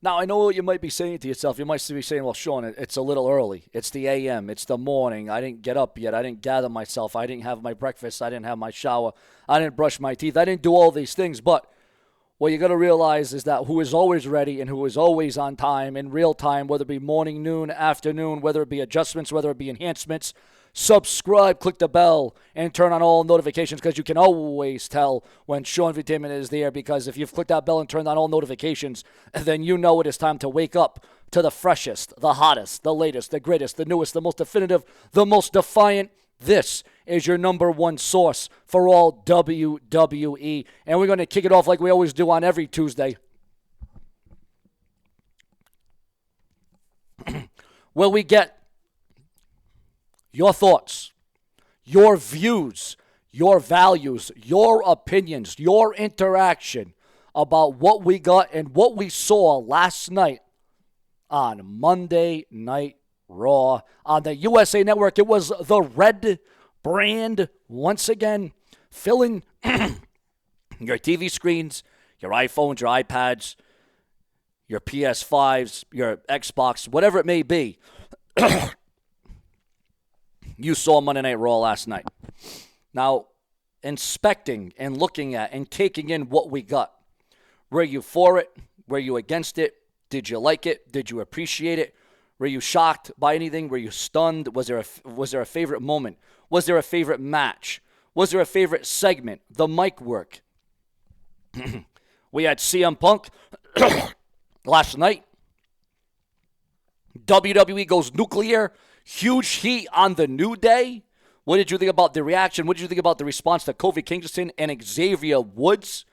Now, I know what you might be saying to yourself. You might be saying, well, Sean, it's a little early. It's the a.m. It's the morning. I didn't get up yet. I didn't gather myself. I didn't have my breakfast. I didn't have my shower. I didn't brush my teeth. I didn't do all these things. But what you got to realize is that who is always ready and who is always on time, in real time, whether it be morning, noon, afternoon, whether it be adjustments, whether it be enhancements, subscribe, click the bell, and turn on all notifications because you can always tell when Seanzviewent is there, because if you've clicked that bell and turned on all notifications, then you know it is time to wake up to the freshest, the hottest, the latest, the greatest, the newest, the most definitive, the most defiant. This is your number one source for all WWE. And we're going to kick it off like we always do on every Tuesday, where we get your thoughts, your views, your values, your opinions, your interaction about what we got and what we saw last night on Monday Night Raw on the USA Network. It was the Red brand once again filling your TV screens, your iPhones, your iPads, your PS5s, your Xbox, whatever it may be. You saw Monday Night Raw last night. Now, inspecting and looking at and taking in what we got. Were you for it? Were you against it? Did you like it? Did you appreciate it? Were you shocked by anything? Were you stunned? Was there a favorite moment? Was there a favorite match? Was there a favorite segment? The mic work. We had CM Punk last night. WWE goes nuclear. Huge heat on the New Day. What did you think about the reaction? What did you think about the response to Kofi Kingston and Xavier Woods?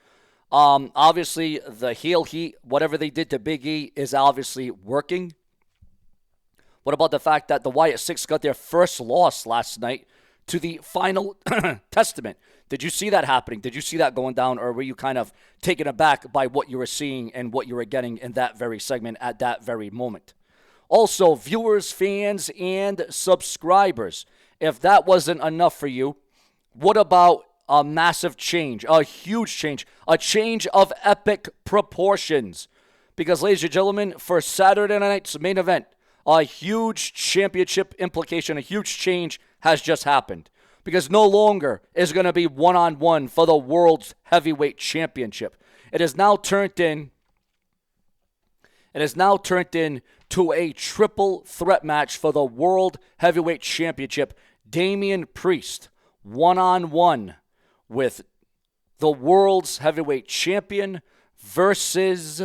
Obviously, the heel heat, whatever they did to Big E, is obviously working. What about the fact that the Wyatt Six got their first loss last night to the Final Testament? Did you see that happening? Did you see that going down? Or were you kind of taken aback by what you were seeing and what you were getting in that very segment at that very moment? Also, viewers, fans, and subscribers, if that wasn't enough for you, what about a massive change, a huge change, a change of epic proportions? Because, ladies and gentlemen, for Saturday night's main event, a huge championship implication, a huge change has just happened. Because no longer is going to be one-on-one for the World's Heavyweight Championship. It is now turned into a triple threat match for the World Heavyweight Championship. Damian Priest, one-on-one with the World's Heavyweight Champion versus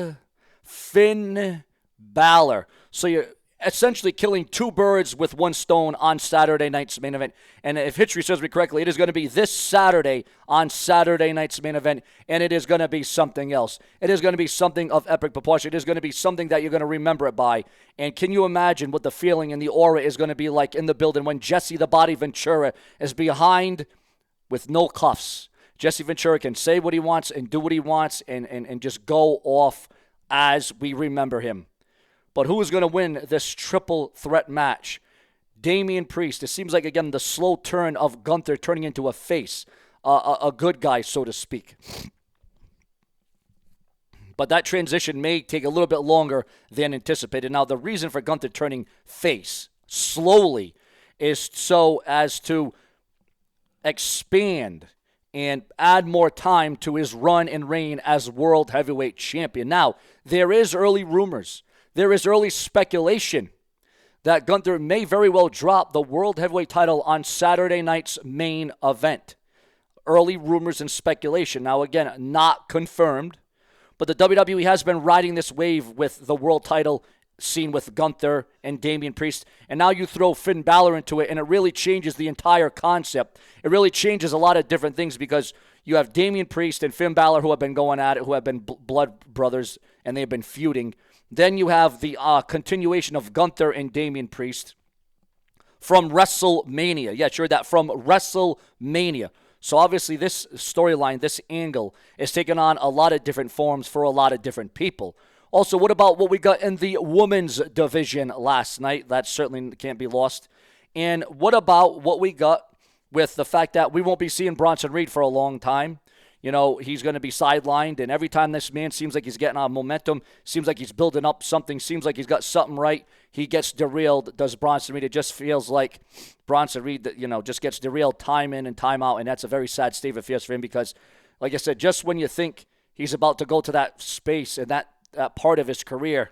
Finn Balor. So you're essentially killing two birds with one stone on Saturday night's main event. And if history serves me correctly, it is going to be this Saturday on Saturday night's main event, and it is going to be something else. It is going to be something of epic proportion. It is going to be something that you're going to remember it by. And can you imagine what the feeling and the aura is going to be like in the building when Jesse the Body Ventura is behind with no cuffs? Jesse Ventura can say what he wants and do what he wants and just go off as we remember him. But who is going to win this triple threat match? Damian Priest. It seems like, again, the slow turn of Gunther turning into a face, a good guy, so to speak. But that transition may take a little bit longer than anticipated. Now, the reason for Gunther turning face slowly is so as to expand and add more time to his run and reign as World Heavyweight Champion. Now, there is early rumors. There is early speculation that Gunther may very well drop the World Heavyweight title on Saturday night's main event. Early rumors and speculation. Now, again, not confirmed, but the WWE has been riding this wave with the world title scene with Gunther and Damian Priest. And now you throw Finn Balor into it, and it really changes the entire concept. It really changes a lot of different things because you have Damian Priest and Finn Balor who have been going at it, who have been blood brothers, and they've been feuding. Then you have the continuation of Gunther and Damian Priest from WrestleMania. Yeah, sure, that from WrestleMania. So obviously this storyline, this angle, is taking on a lot of different forms for a lot of different people. Also, what about what we got in the women's division last night? That certainly can't be lost. And what about what we got with the fact that we won't be seeing Bronson Reed for a long time? he's going to be sidelined. And every time this man seems like he's getting on momentum, seems like he's building up something, seems like he's got something right, he gets derailed. Does Bronson Reed? It just feels like Bronson Reed, just gets derailed time in and time out. And that's a very sad state of affairs for him because, like I said, just when you think he's about to go to that space and that part of his career,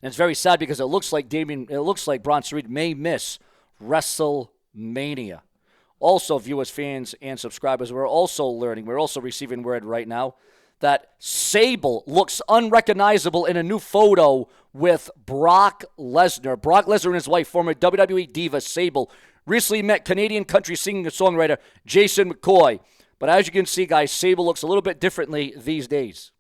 and it's very sad because it looks like Bronson Reed may miss WrestleMania. Also, viewers, fans, and subscribers, we're also receiving word right now that Sable looks unrecognizable in a new photo with Brock Lesnar. Brock Lesnar and his wife, former WWE diva Sable, recently met Canadian country singer and songwriter Jason McCoy. But as you can see, guys, Sable looks a little bit differently these days.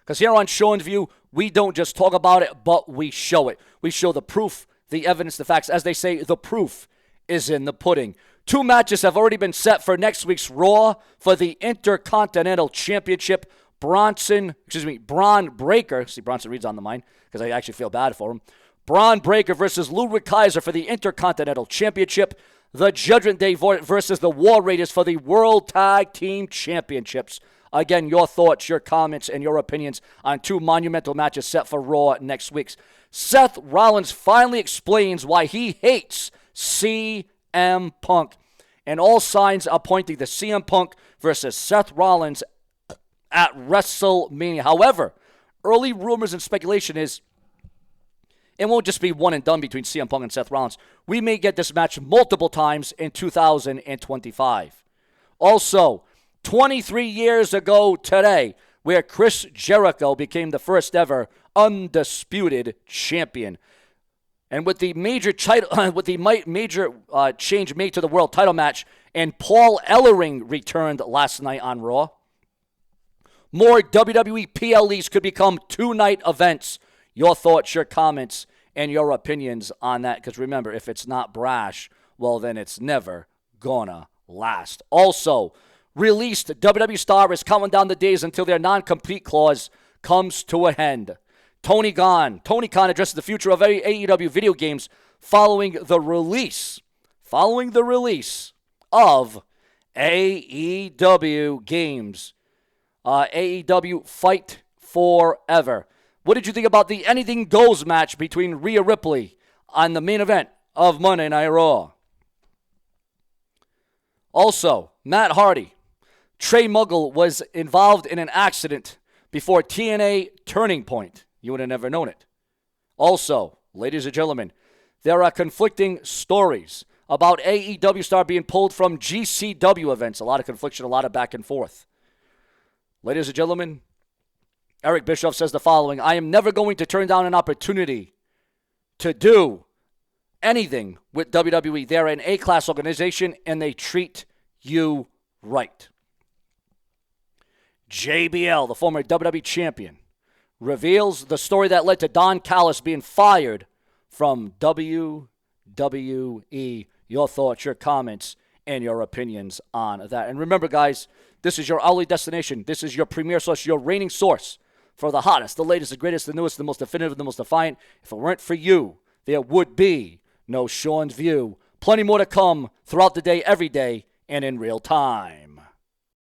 Because here on Seanzview, we don't just talk about it, but we show it. We show the proof, the evidence, the facts. As they say, the proof is in the pudding. 2 matches have already been set for next week's Raw for the Intercontinental Championship. Braun Breaker, see, Bronson Reed's on the mind because I actually feel bad for him. Braun Breaker versus Ludwig Kaiser for the Intercontinental Championship. The Judgment Day versus the War Raiders for the World Tag Team Championships. Again, your thoughts, your comments, and your opinions on 2 monumental matches set for Raw next week. Seth Rollins finally explains why he hates CM Punk. And all signs are pointing to CM Punk versus Seth Rollins at WrestleMania. However, early rumors and speculation is it won't just be one and done between CM Punk and Seth Rollins. We may get this match multiple times in 2025. Also, 23 years ago today, where Chris Jericho became the first ever undisputed champion. And with the major change made to the world title match, and Paul Ellering returned last night on Raw, more WWE PLEs could become 2-night events. Your thoughts, your comments, and your opinions on that. Because remember, if it's not brash, well, then it's never gonna last. Also, released WWE star is counting down the days until their non-compete clause comes to an end. Tony Khan addresses the future of AEW video games following the release of AEW games. AEW Fight Forever. What did you think about the Anything Goes match between Rhea Ripley on the main event of Monday Night Raw? Also, Matt Hardy. Trey Muggle was involved in an accident before TNA Turning Point. You would have never known it. Also, ladies and gentlemen, there are conflicting stories about AEW star being pulled from GCW events. A lot of confliction, a lot of back and forth. Ladies and gentlemen, Eric Bischoff says the following: I am never going to turn down an opportunity to do anything with WWE. They're an A-class organization, and they treat you right. JBL, the former WWE champion, reveals the story that led to Don Callis being fired from WWE. Your thoughts, your comments, and your opinions on that. And remember, guys, this is your hourly destination. This is your premier source, your reigning source for the hottest, the latest, the greatest, the newest, the most definitive, the most defiant. If it weren't for you, there would be no Sean's View. Plenty more to come throughout the day, every day, and in real time.